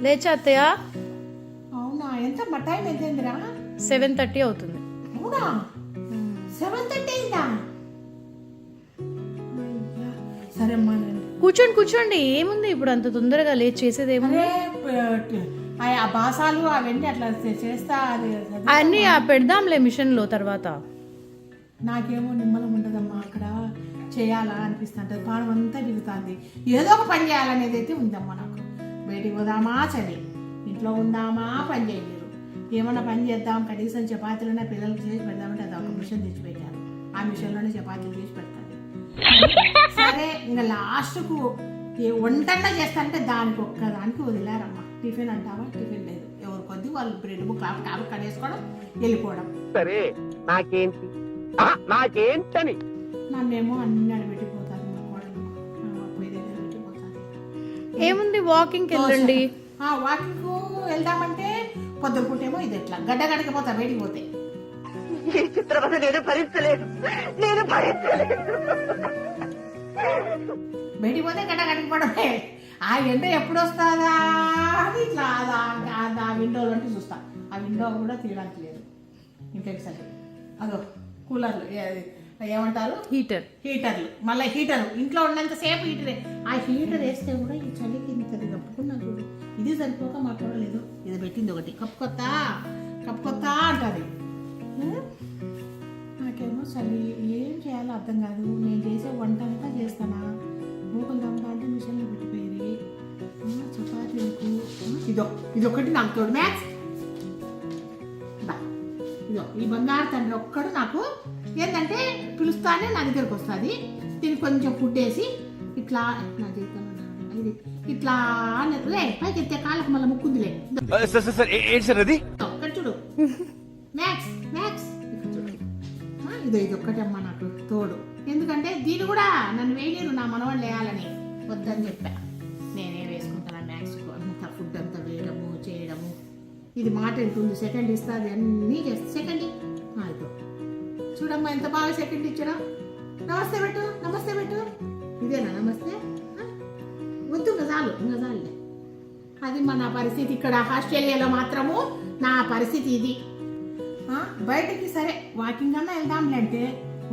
లేచా అత్తయ్య. అవునా? ఎంత టైం ఎంతేందిరా? 7:30 అవుతుంది. అవునా? 7:30 అయిందా? సరే అమ్మా, కూర్చోండి. ఏముంది ఇప్పుడు అంత తొందరగా లేచి చేసేది ఏముంది? ఆ బాసాలు అవన్నీ అట్లా చేస్తా అన్నీ పెడదాంలే మిషన్ లో తర్వాత. నాకేమో నిమ్మలం ఉంటదమ్మా, అక్కడ చేయాలా అనిపిస్తుంటది, పానం అంతా దిగుతుంది. ఏదో ఒక పని చేయాలనేది అయితే ఉందమ్మా నాకు. బయటికి పోదామా చలి, ఇంట్లో ఉందామా పని చేయలేరు. ఏమన్నా పని చేద్దాం, కనీసం చపాతీలైనా పిల్లలకి చేసి పెడదామంటే అది ఒక మిషన్ తెచ్చిపెట్టాను. ఆ మిషన్లోనే చపాతీలు చేసి పెడతాను. సరే ఇంకా లాస్ట్కు వంటన్నా చేస్తానంటే దానికి ఒక్కదానికి వదిలేరమ్మా. టిఫిన్ అంటావా, టిఫిన్ లేదు. ఎవరి కొద్ది వాళ్ళు బ్రెడ్ క్లాప్ కడేసుకోవడం, వెళ్ళిపోవడం. సరే నాకేంటని నన్నేమో అన్ని అడబెట్టిపోతారు మా కోడలు, పొయ్యి దగ్గర పెట్టిపోతారు. ఏముంది వాకింగ్కి వెళ్ళండి. వాకింగ్ వెళ్దామంటే పొద్దుపూటేమో ఇది ఎట్లా గడ్డగడకపోతా బయటికి పోతే. ఈ చిత్రవద నేను భరించలేదు. బయటికి పోతే గడ్డగడకపోవడమే. ఆ ఎండ ఎప్పుడు వస్తుందా అని ఇట్లా ఆ విండోలో అంటే చూస్తా. ఆ విండో కూడా తీయడానికి లేదు. ఇంకెక్సరి అదో కూలర్లు ఏమంటారు, హీటర్లు. మళ్ళీ హీటర్ ఇంట్లో ఉన్నంతసేపు హీటరే. ఆ హీటర్ వేస్తే కూడా ఈ చలికి ఇంత కప్పుకున్నా చూడు. ఇది సరిపోక మాట్లాడలేదు. ఇది పెట్టింది ఒకటి కప్పుకొత్త అంటుంది. నాకేమో చలి ఏం చేయాలో అర్థం కాదు. నేను చేసే వంట అంతా చేస్తానా, మూకలు దమ్ముతా అంటే మిషన్లో పెట్టిపోయి చపాతీలకు ఇదొకటి నాకు తోడు మ్యాథ్స్. ఇదో ఈ బంగారు తండ్రి ఒక్కడు నాకు ఏంటంటే పిలుస్తానే నా దగ్గరకు వస్తుంది. దీనికి కొంచెం ఫుడ్ వేసి ఇట్లా నా జీవితంలో ఇది ఇట్లా పైకి ఎత్తే కాళ్ళకు మళ్ళీ ముక్కుందిలే. ఒక్కటి చూడు మ్యాథ్స్ ఇదొక్కటి అమ్మ నాకు తోడు. ఎందుకంటే దీన్ని కూడా నన్ను వేయలేరు నా మనవాళ్ళు వేయాలని, వద్దని చెప్పా. నేనే వేసుకుంటాను మ్యాథ్స్ అంత ఫుడ్ అంతా వేయడము చేయడము. ఇది మాట ఉంటుంది, సెకండ్ ఇస్తుంది, అన్నీ చేస్తా. సెకండ్ ఇదో చూడమ్మా ఎంత బాగా సెకండ్ ఇచ్చారా. నమస్తే పెట్టు ఇదేనా నమస్తే? వద్దు ఇంకా చాలులే. అది మన పరిస్థితి ఇక్కడ ఆస్ట్రేలియాలో మాత్రము నా పరిస్థితి ఇది. బయటికి సరే వాకింగ్ అన్నా వెళ్దాంలే అంటే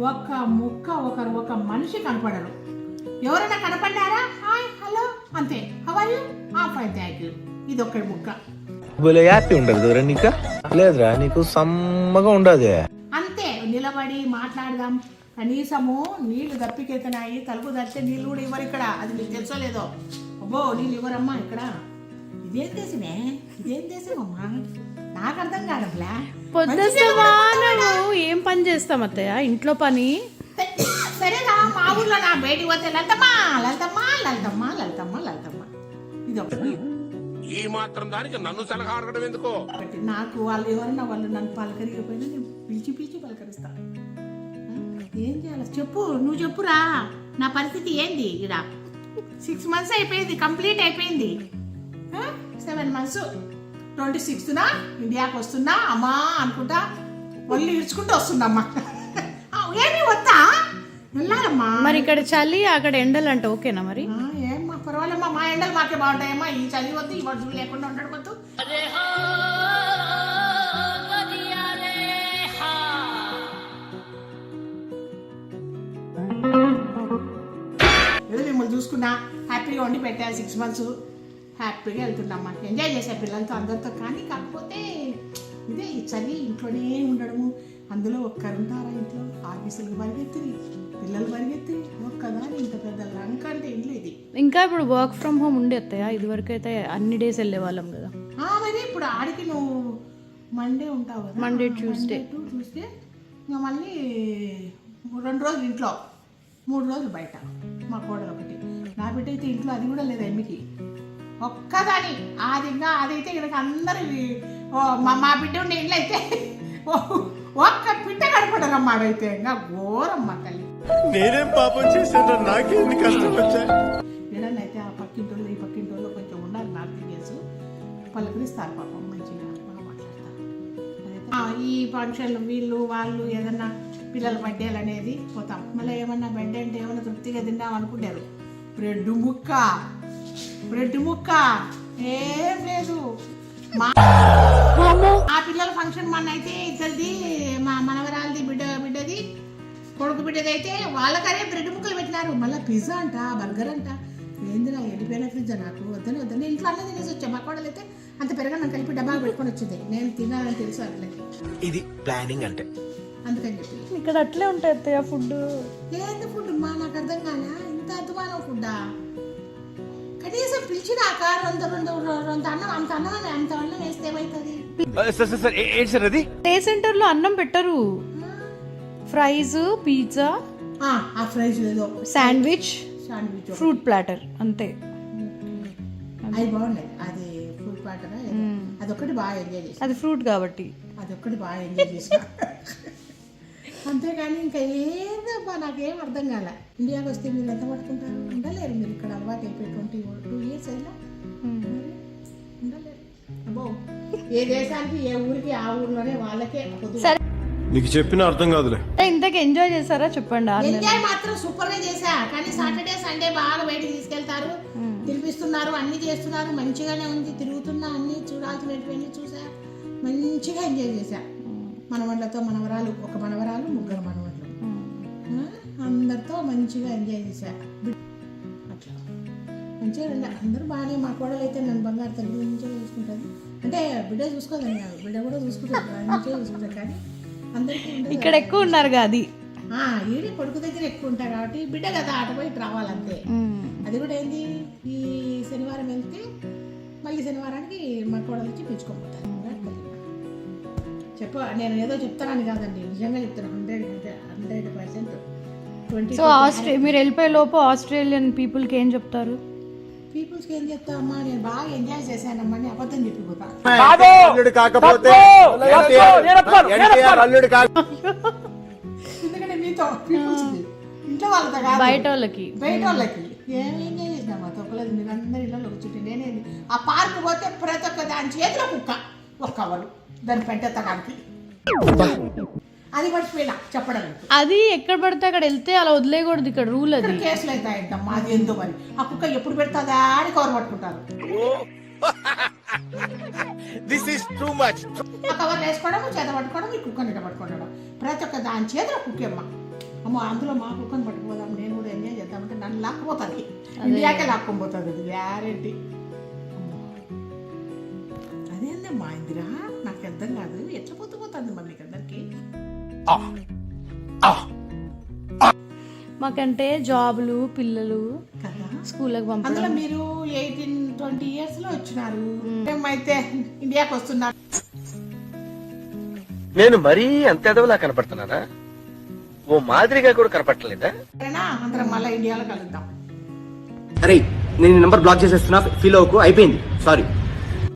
ఒక్క ముక్క ఒక మనిషి కనపడరు. ఎవరైనా కనపడ్డారా, హాయ్ హలో అంతే. How are you? Fine thank you. ఇది ఒక్కడి ముక్క. లేదురా నీకు సమ్మగా ఉండదు. అంతే నిలబడి మాట్లాడదాం. కనీసము నీళ్లు దప్పికెత్తినాయి, తలుపు తప్పితే నీళ్ళు కూడా ఇవ్వరు ఇక్కడ. అది మీకు తెలుసో లేదో. అబ్బో నీళ్ళు ఇవ్వరమ్మా ఇక్కడ. ఇదేం దేశమమ్మా నాకు అర్థం కాదట్లా. ఏం పని చేస్తాం అత్తయ్య ఇంట్లో పని? సరేనా మా ఊర్లో నా బయటికి పోతే లలితమ్మా ఇది ఈ మాత్రం దానికి నన్ను సలహా అడగడం ఎందుకో. నాకు వాళ్ళు ఎవరన్నా వాళ్ళు నన్ను పలకరికపోయినా నేను పిలిచి పలకరిస్తా. ఏం చేయాలి చెప్పు, నువ్వు చెప్పురా. నా పరిస్థితి ఏంది? ఇక్కడ 6 months అయిపోయింది, కంప్లీట్ అయిపోయింది. 7 months 26న ఇండియాకి వస్తున్నా అమ్మా అనుకుంటా, ఒళ్ళు ఇడ్చుకుంటూ వస్తుందమ్మా. ఏమి వద్దా వెళ్ళాలమ్మా. మరి ఇక్కడ చలి అక్కడ ఎండలు అంటే ఓకేనా మరి? ఏమ్మా పర్వాలేమ్మా, మా ఎండలు మాకే బాగుంటాయమ్మా. ఈ చలి వద్దు, ఈ వర్షం లేకుండా ఉండడం వద్దు. ఏదో మిమ్మల్ని చూసుకున్నా హ్యాపీగా ఉండి పెట్టా. 6 months హ్యాపీగా వెళ్తున్నామ్మా, ఎంజాయ్ చేసే పిల్లలతో అందరితో. కానీ కాకపోతే ఇదే ఈ చలి, ఇంట్లోనే ఉండడము. అందులో ఒక్కరుంటారా ఇంట్లో, ఆఫీసులకు పరిగెత్తి పిల్లలు పరిగెత్తి ఒక్కదాని ఇంత పెద్ద లంక అంటే ఇంట్లో ఇది. ఇంకా ఇప్పుడు వర్క్ ఫ్రమ్ హోమ్ ఉండే అత్తయ్య, ఇది వరకు అయితే అన్ని డేస్ వెళ్ళే వాళ్ళం కదా. మరి ఇప్పుడు ఆడికి నువ్వు మండే ఉంటావు కదా, మండే ట్యూస్డే ఇంకా మళ్ళీ 2 రోజులు ఇంట్లో, 3 రోజులు బయట. మా కోడలు ఒకటి, నా బిడ్డ అయితే ఇంట్లో అది కూడా లేదు ఎమ్మికి, ఒక్కదాని. అదైతే ఇక్కడ అందరు మా బిడ్డ ఉండే ఇంట్లో అయితే ఒక్క పిట్ట కనపడరమ్మా. అదైతే ఇంకా ఘోరమ్మ తల్లి. నేనేం పాపం చేశాను, నాకేంది కష్టం వచ్చాయి. ఏడన్నైతే ఆ పక్కింటోళ్ళు ఈ పక్కింటోళ్ళు కొంచెం ఉన్నారు నార్త్ ఇండియన్స్, పలకరిస్తారు పాపం మంచిగా బాగా మాట్లాడతారు. ఈ ఫంక్షన్లు వీళ్ళు వాళ్ళు ఏదన్నా పిల్లల బర్త్డేలు అనేది పోతాం. మళ్ళీ ఏమన్నా బర్త్డే అంటే ఏమన్నా తృప్తిగా తిందాం అనుకుంటారు. బ్రెడ్ ముక్క ఏం లేదు ఆ పిల్లల ఫంక్షన్ మన అయితే ఇద్దరిది మా మనవరాలది బిడ్డది కొడుకు బిడ్డది అయితే వాళ్ళకనే బ్రెడ్ ముక్కలు పెట్టినారు. మళ్ళీ పిజ్జా అంట, బర్గర్ అంట. ఏందిరా ఎండిపోయిన ఫ్రిడ్జ్ నాకు వద్దని ఇంట్లో అన్నీ తినేసి వచ్చా. మా కోడలు అయితే అంత పెరగడం కలిపి డబ్బాలు పెట్టుకొని వచ్చింది. నేను తినాలని తెలుసు అట్లకి. ఇది ప్లానింగ్ అంటే అందుకని చెప్పి ఇక్కడ అట్లే ఉంటాయి అత్తయ్య ఫుడ్. ఏంది ఫుడ్ మా నాకు అర్థం కాదా? ఇంత అద్వానం ఫుడ్డా? కనీసం పిలిచినాక రెండు అన్నం అంత అన్నం వేస్తే ఏమవుతుంది? సార్ అది డే సెంటర్ లో అన్నం పెట్టరు. ఫ్రైస్, పిజ్జా, ఆ ఫ్రైస్ ఏదో శాండ్విచ్, శాండ్విచ్, ఫ్రూట్ ప్లాటర్ అంతే. అది బాగుండేది. అది ఫ్రూట్ ప్లాటర్ అదొక్కటి బాగా ఎంజాయ్ చేసి. అది ఫ్రూట్ కాబట్టి అదొక్కటి బాగా ఎంజాయ్ చేసిన. అంతేగాని ఇంకా ఏదబ్బా నాకేం అర్థం కాలే. ఇండియాకి వస్తే మీరు ఎంత పట్టుకుంటారు? ఉండలేరు మీరు ఇక్కడ అలవాటు అయిపోయి 22 years అయినా ఉండలేరు. అబ్బో ఏ దేశానికి ఏ ఊరికి ఆ ఊర్లోనే వాళ్ళకే పొద్దు. సరే, నీకు చెప్పిన అర్థం కాదులే. ఇంతకు ఎంజాయ్ చేశారా చెప్పండి. ఎంజాయ్ మాత్రం సూపర్ గా చేశా. కానీ సాటర్డే సండే బాగా బయటికి తీసుకెళ్తారు, తినిపిస్తున్నారు, అన్ని చేస్తున్నారు. మంచిగానే ఉంది. తిరుగుతున్నా, అన్ని చూడాల్సినటువంటి చూసా. మంచిగా ఎంజాయ్ చేశా. మనవళ్ళతో మనవరాలు, ఒక మనవరాలు, 3 మనవళ్ళు, అందరితో మంచిగా ఎంజాయ్ చేశా. అట్లా మంచిగా రండి. అందరూ బాగానే. మా కోడలు అయితే నన్ను బంగారు తల్లి మంచిగా చూసుకుంటుంది. అంటే బిడ్డ చూసుకోదని కాదు, బిడ్డ కూడా చూసుకుంటుంది, మంచిగా చూసుకుంటారు. కానీ అందరికీ ఇక్కడ ఎక్కువ ఉన్నారు అది. ఈడి కొడుకు దగ్గర ఎక్కువ ఉంటారు కాబట్టి బిడ్డ కదా ఆట పోయి రావాలంతే. అది కూడా ఏంది, ఈ శనివారం వెళ్తే మళ్ళీ శనివారానికి మా కోడలు వచ్చి పిలుచుకోపోతాను. నేను ఏదో చెప్తానని కాదండి, నిజంగా చెప్తాను. 100% 20. సో మీరు వెళ్ళిపోయే లోపు ఆస్ట్రేలియన్ పీపుల్కి ఏం చెప్తారు? పీపుల్స్కి ఏం చెప్తామమ్మా, నేను బాగా ఎంజాయ్ చేశానమ్మా అని అబద్ధం చెప్పిపోతా. అల్లుడు కాకపోతే NTR అల్లుడు కాక ఎందుకంటే మీతో పీపుల్స్కి, ఇంట్లో వాళ్ళతో కాదు, బయట వాళ్ళకి ఏం ఎంజాయ్ చేసినామా? తొక్కలేదు. మీరు అందరు ఇళ్ళలో కూర్చుంటే నేనేది ఆ పార్క్ పోతే ప్రతి ఒక్క దాని చేతిలో కుక్క ఒక్క కవరు దాన్ని పెట్టేత్తడానికి. అది మర్చిపోయినా చెప్పడం. అది ఎక్కడ పడితే అక్కడ వెళ్తే అలా వదిలేయకూడదు. ఇక్కడ రూల్ అది. కేసులు అవుతాయంటమ్మా. అది ఎంతో మరి ఆ కుక్క ఎప్పుడు పెడతాదా అని కవర్ పట్టుకుంటారు. This is too much. ఆ కవర్ వేసుకోవడం, చేత పట్టుకోవడం, ఈ కుక్కని ఇట పట్టుకోవడం. ప్రతి ఒక్క దాని చేతిలో కుక్కేమ్మ. అమ్మో అందులో మా కుక్కని పట్టుకుపోదాం, నేను కూడా ఎంజాయ్ చేద్దామంటే నన్ను లాక్కుపోతుంది. ఇండియాకే లాక్కొని పోతుంది. అది గ్యారెంటీ. అదేందమ్మా ఇందిరా, నాకు అర్థం కాదు. ఎట్లా పోతుంది మరి మీకు అందరికి? మాకంటే జాబులు, పిల్లలు కదా స్కూల్కి అందులో పంపడం. మీరు 18-20 years లో వచ్చినారు. మేమైతే ఇండియాకి వస్తున్నారు. నేను మరీ అంత ఎదవలా కనపడుతున్నానా? ఓ మాదిరిగా కూడా కనపడలేదా? అందరం మళ్ళీ ఇండియాలో కలుద్దాం. అరే నేను నెంబర్ బ్లాక్ చేసేస్తున్నా, ఫీల్ అవ్వకు, అయిపోయింది, సారీ.